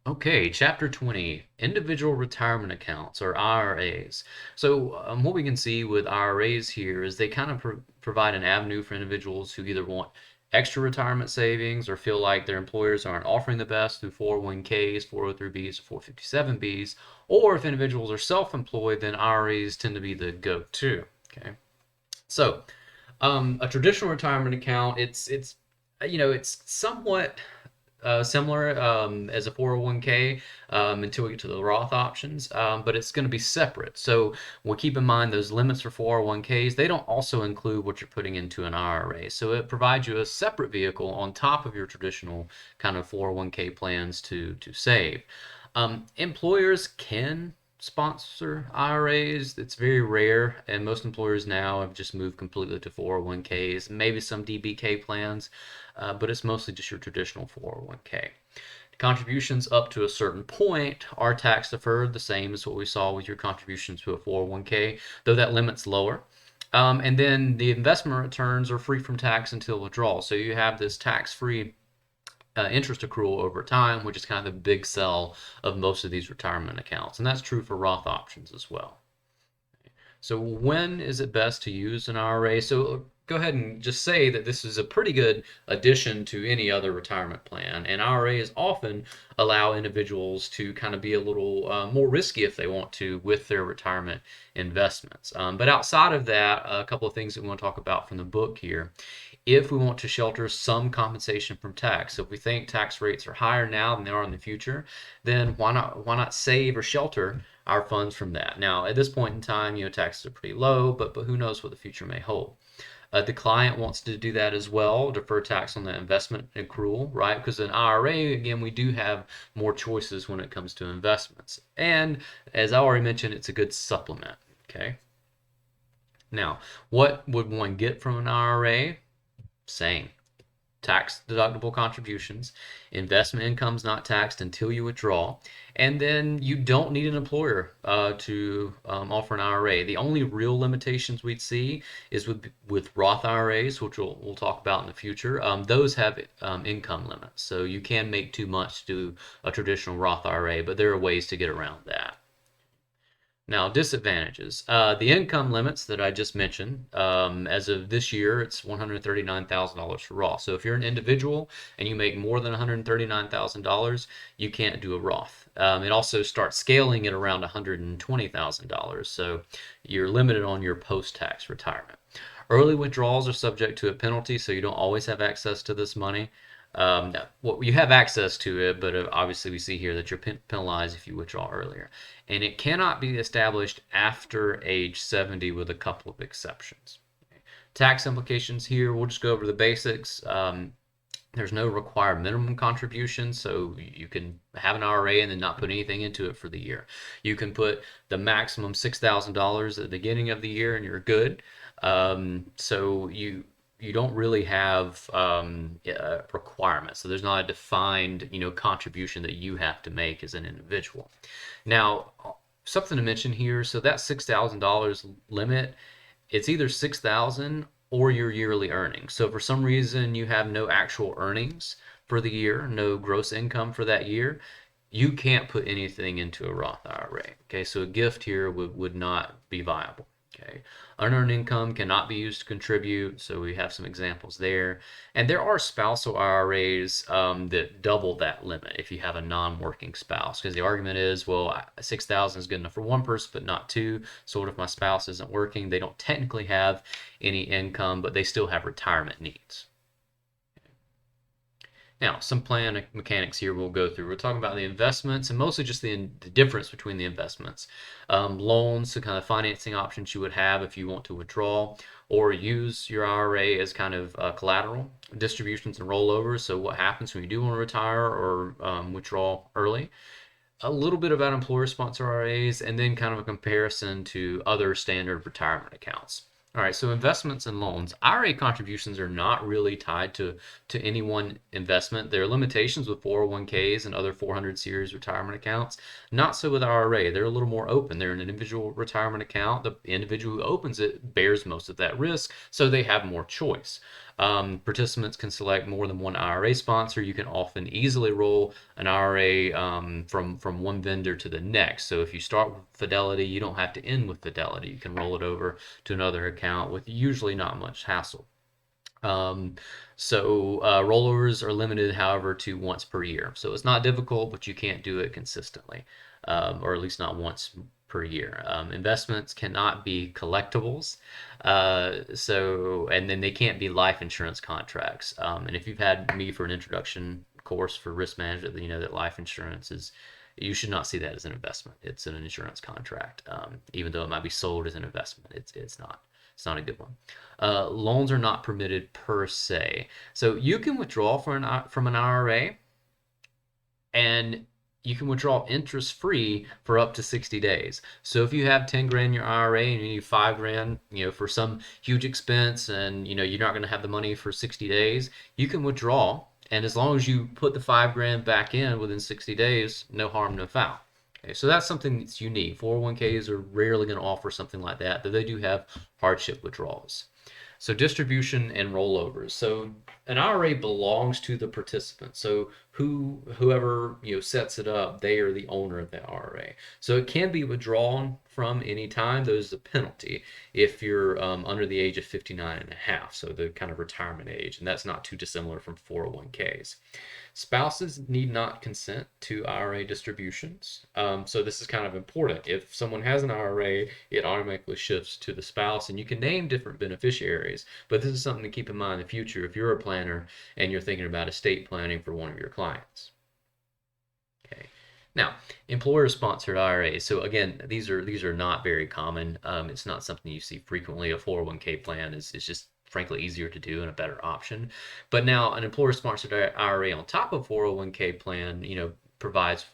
Okay, Chapter 20, Individual Retirement Accounts or IRAs. So, what we can see with IRAs here is they kind of provide an avenue for individuals who either want extra retirement savings or feel like their employers aren't offering the best through 401ks, 403bs, or 457bs, or if individuals are self-employed, then IRAs tend to be the go-to. Okay, so a traditional retirement account, it's somewhat similar as a 401k until we get to the Roth options, but it's going to be separate. So we'll keep in mind those limits for 401ks. They don't also include what you're putting into an IRA. So it provides you a separate vehicle on top of your traditional kind of 401k plans to save. Employers can sponsor IRAs. It's very rare, and most employers now have just moved completely to 401ks, maybe some DBK plans, but it's mostly just your traditional 401k. Contributions up to a certain point are tax deferred, the same as what we saw with your contributions to a 401k, though that limit's lower. And then the investment returns are free from tax until withdrawal. So you have this tax-free interest accrual over time, which is kind of the big sell of most of these retirement accounts. And that's true for Roth options as well. So when is it best to use an IRA? So go ahead and just say that this is a pretty good addition to any other retirement plan. And IRAs often allow individuals to kind of be a little more risky if they want to with their retirement investments. But outside of that, a couple of things that we want to talk about from the book here. If we want to shelter some compensation from tax, so if we think tax rates are higher now than they are in the future, then why not save or shelter our funds from that? Now, at this point in time, taxes are pretty low, but who knows what the future may hold. The client wants to do that as well, defer tax on the investment accrual, right? Because in IRA, again, we do have more choices when it comes to investments. And as I already mentioned, it's a good supplement, okay? Now, what would one get from an IRA? Same. Tax deductible contributions. Investment income is not taxed until you withdraw. And then you don't need an employer to offer an IRA. The only real limitations we'd see is with Roth IRAs, which we'll talk about in the future. Those have income limits. So you can make too much to do a traditional Roth IRA, but there are ways to get around that. Now, disadvantages. The income limits that I just mentioned, as of this year, it's $139,000 for Roth. So if you're an individual and you make more than $139,000, you can't do a Roth. It also starts scaling at around $120,000. So you're limited on your post-tax retirement. Early withdrawals are subject to a penalty, so you don't always have access to this money. Well, you have access to it, but obviously we see here that you're penalized if you withdraw earlier. And it cannot be established after age 70 with a couple of exceptions. Tax implications here, we'll just go over the basics. There's no required minimum contribution, so you can have an IRA and then not put anything into it for the year. You can put the maximum $6,000 at the beginning of the year and you're good. So you don't really have requirements. So there's not a defined, contribution that you have to make as an individual. Now, something to mention here. So that $6,000 limit, it's either 6,000 or your yearly earnings. So for some reason you have no actual earnings for the year, no gross income for that year, you can't put anything into a Roth IRA. Okay, so a gift here would not be viable. Okay. Unearned income cannot be used to contribute, so we have some examples there. And there are spousal IRAs that double that limit if you have a non-working spouse, because the argument is, well, 6,000 is good enough for one person, but not two. So what if my spouse isn't working? They don't technically have any income, but they still have retirement needs. Now, some plan mechanics here we'll go through. We're talking about the investments and mostly just the difference between the investments. Loans, so kind of financing options you would have if you want to withdraw or use your IRA as kind of collateral. Distributions and rollovers, so what happens when you do want to retire or withdraw early. A little bit about employer sponsor IRAs, and then kind of a comparison to other standard retirement accounts. All right, so investments and loans. IRA contributions are not really tied to any one investment. There are limitations with 401ks and other 400 series retirement accounts. Not so with IRA. They're a little more open. They're an individual retirement account. The individual who opens it bears most of that risk, so they have more choice. Participants can select more than one IRA sponsor. You can often easily roll an IRA from one vendor to the next. So if you start with Fidelity, you don't have to end with Fidelity. You can roll it over to another account with usually not much hassle. Um, Rollovers are limited, however, to once per year. So it's not difficult, but you can't do it consistently, or at least not once per year. Investments cannot be collectibles, and then they can't be life insurance contracts. And if you've had me for an introduction course for risk management, you know that life insurance is. You should not see that as an investment. It's an insurance contract, even though it might be sold as an investment. It's not. It's not a good one. Loans are not permitted per se. So you can withdraw from an IRA, and you can withdraw interest free for up to 60 days. So if you have 10 grand in your IRA and you need 5 grand, for some huge expense, and you're not going to have the money for 60 days, you can withdraw. And as long as you put the 5 grand back in within 60 days, no harm, no foul. Okay, so that's something that's unique. 401ks are rarely going to offer something like that, though they do have hardship withdrawals. So distribution and rollovers. So an IRA belongs to the participant. So whoever sets it up, they are the owner of the IRA. So it can be withdrawn from any time. There's a penalty if you're under the age of 59 and a half, so the kind of retirement age, and that's not too dissimilar from 401ks. Spouses need not consent to IRA distributions. So this is kind of important. If someone has an IRA, it automatically shifts to the spouse, and you can name different beneficiaries. But this is something to keep in mind in the future if you're a planner and you're thinking about estate planning for one of your clients. Okay. Now, employer-sponsored IRAs. So again, these are not very common. It's not something you see frequently. A 401k plan is just frankly easier to do and a better option. But now an employer-sponsored IRA on top of 401k plan, provides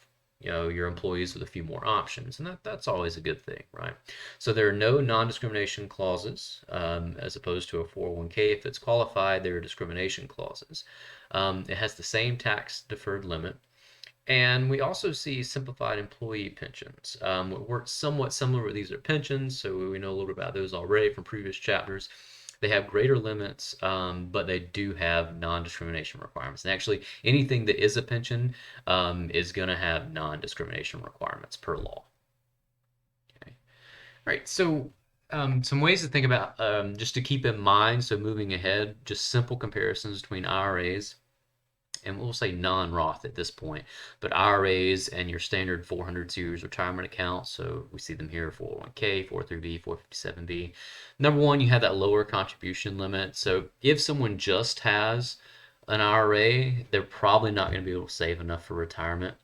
your employees with a few more options, and that's always a good thing, right? So there are no non-discrimination clauses, as opposed to a 401k. If it's qualified, there are discrimination clauses. It has the same tax deferred limit. And we also see simplified employee pensions. It works somewhat similar with these are pensions, so we know a little bit about those already from previous chapters. They have greater limits, but they do have non-discrimination requirements. And actually, anything that is a pension is going to have non-discrimination requirements per law. Okay. All right, so some ways to think about, just to keep in mind, so moving ahead, just simple comparisons between IRAs and we'll say non-Roth at this point, but IRAs and your standard 400 series retirement account. So we see them here: 401k, 403b, 457b. Number one, you have that lower contribution limit. So if someone just has an IRA, they're probably not going to be able to save enough for retirement.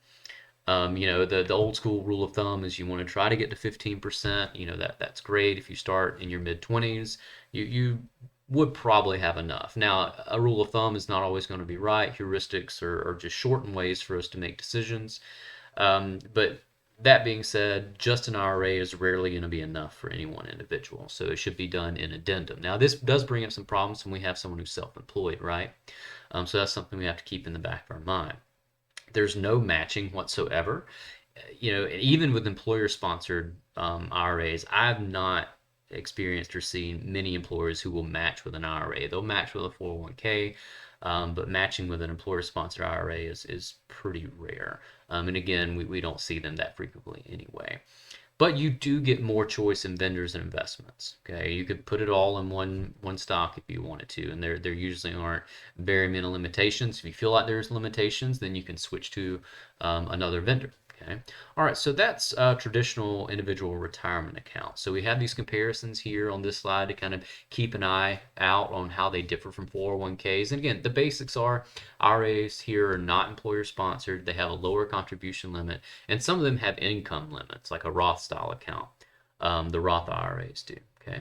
The old school rule of thumb is you want to try to get to 15%. That's great. If you start in your mid 20s, you would probably have enough. Now, a rule of thumb is not always going to be right. Heuristics are just shortened ways for us to make decisions. But that being said, just an IRA is rarely going to be enough for any one individual. So it should be done in addendum. Now, this does bring up some problems when we have someone who's self-employed, right? So that's something we have to keep in the back of our mind. There's no matching whatsoever. Even with employer-sponsored IRAs, I've not experienced or seen many employers who will match with an IRA. They'll match with a 401k, but matching with an employer-sponsored IRA is pretty rare. And again, we don't see them that frequently anyway. But you do get more choice in vendors and investments. Okay, you could put it all in one stock if you wanted to, and there usually aren't very many limitations. If you feel like there's limitations, then you can switch to another vendor. Okay. All right. So that's traditional individual retirement account. So we have these comparisons here on this slide to kind of keep an eye out on how they differ from 401ks. And again, the basics are IRAs here are not employer sponsored. They have a lower contribution limit, and some of them have income limits, like a Roth style account. The Roth IRAs do.